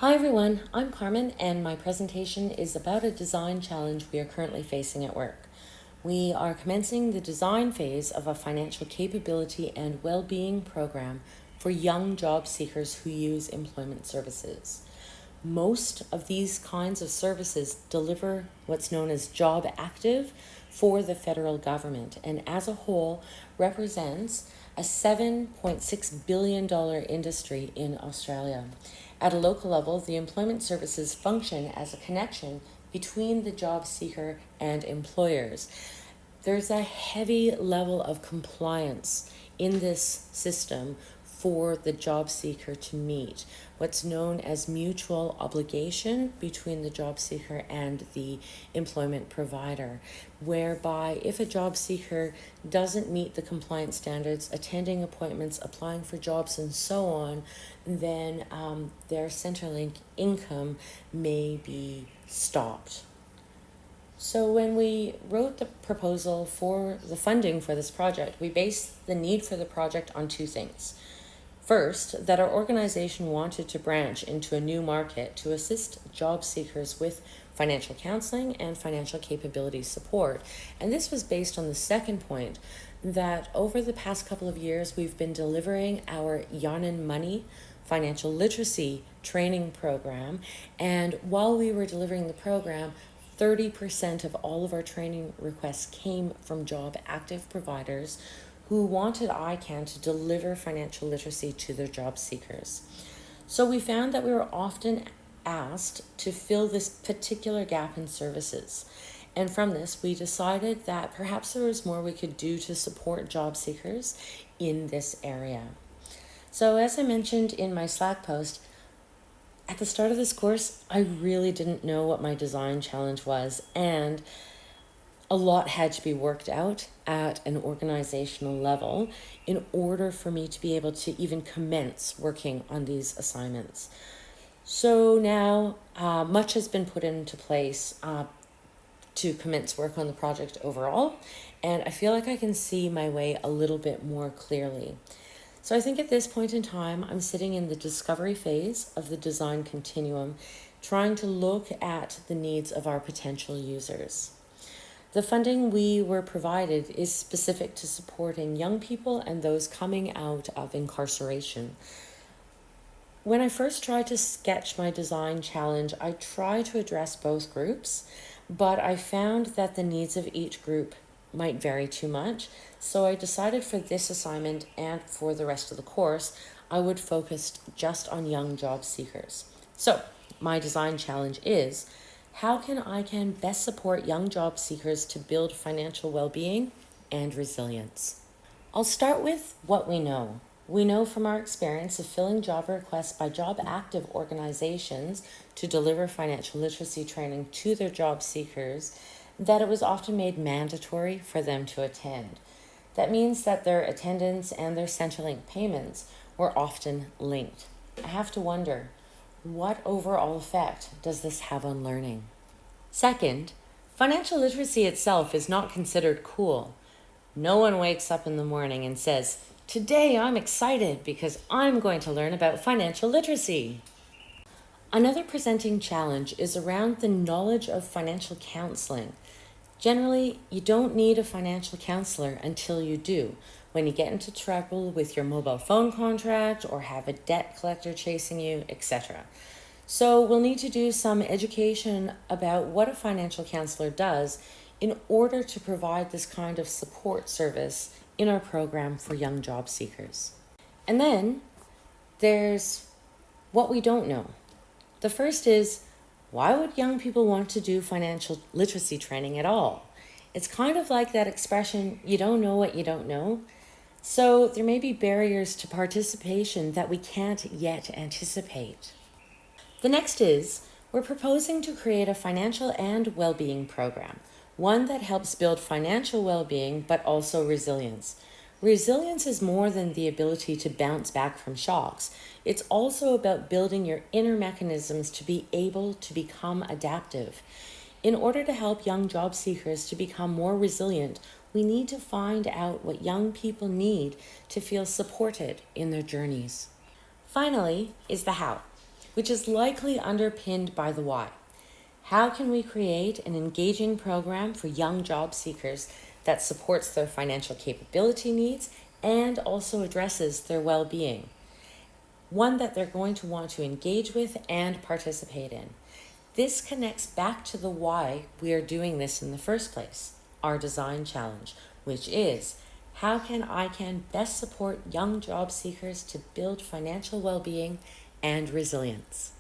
Hi everyone, I'm Carmen and my presentation is about a design challenge we are currently facing at work. We are commencing the design phase of a financial capability and well-being program for young job seekers who use employment services. Most of these kinds of services deliver what's known as job active for the federal government, and as a whole represents a $7.6 billion industry in Australia. At a local level, the employment services function as a connection between the job seeker and employers. There's a heavy level of compliance in this system for the job seeker to meet, what's known as mutual obligation between the job seeker and the employment provider, whereby if a job seeker doesn't meet the compliance standards, attending appointments, applying for jobs, and so on, then their Centrelink income may be stopped. So when we wrote the proposal for the funding for this project, we based the need for the project on two things. First, that our organization wanted to branch into a new market to assist job seekers with financial counseling and financial capability support. And this was based on the second point, that over the past couple of years, we've been delivering our Yarnin Money financial literacy training program. And while we were delivering the program, 30% of all of our training requests came from job active providers who wanted ICANN to deliver financial literacy to their job seekers. So we found that we were often asked to fill this particular gap in services. And from this, we decided that perhaps there was more we could do to support job seekers in this area. So as I mentioned in my Slack post, at the start of this course, I really didn't know what my design challenge was, and a lot had to be worked out at an organizational level in order for me to be able to even commence working on these assignments. So now much has been put into place to commence work on the project overall, and I feel like I can see my way a little bit more clearly. So I think at this point in time, I'm sitting in the discovery phase of the design continuum, trying to look at the needs of our potential users. The funding we were provided is specific to supporting young people and those coming out of incarceration. When I first tried to sketch my design challenge, I tried to address both groups, but I found that the needs of each group might vary too much. So I decided for this assignment and for the rest of the course, I would focus just on young job seekers. So my design challenge is, how can ICANN best support young job seekers to build financial well-being and resilience? I'll start with what we know. We know from our experience of filling job requests by job active organizations to deliver financial literacy training to their job seekers that it was often made mandatory for them to attend. That means that their attendance and their Centrelink payments were often linked. I have to wonder, what overall effect does this have on learning? Second, financial literacy itself is not considered cool. No one wakes up in the morning and says, "Today I'm excited because I'm going to learn about financial literacy." Another presenting challenge is around the knowledge of financial counseling. Generally, you don't need a financial counselor until you do, when you get into trouble with your mobile phone contract or have a debt collector chasing you, etc. So we'll need to do some education about what a financial counselor does in order to provide this kind of support service in our program for young job seekers. And then there's what we don't know. The first is, why would young people want to do financial literacy training at all? It's kind of like that expression, you don't know what you don't know. So there may be barriers to participation that we can't yet anticipate. The next is, we're proposing to create a financial and well-being program, one that helps build financial well-being but also resilience. Resilience is more than the ability to bounce back from shocks. It's also about building your inner mechanisms to be able to become adaptive. In order to help young job seekers to become more resilient, we need to find out what young people need to feel supported in their journeys. Finally is the how. which is likely underpinned by the why. How can we create an engaging program for young job seekers that supports their financial capability needs and also addresses their well-being? One that they're going to want to engage with and participate in. This connects back to the why we are doing this in the first place, our design challenge, which is how can I best support young job seekers to build financial well-being and resilience?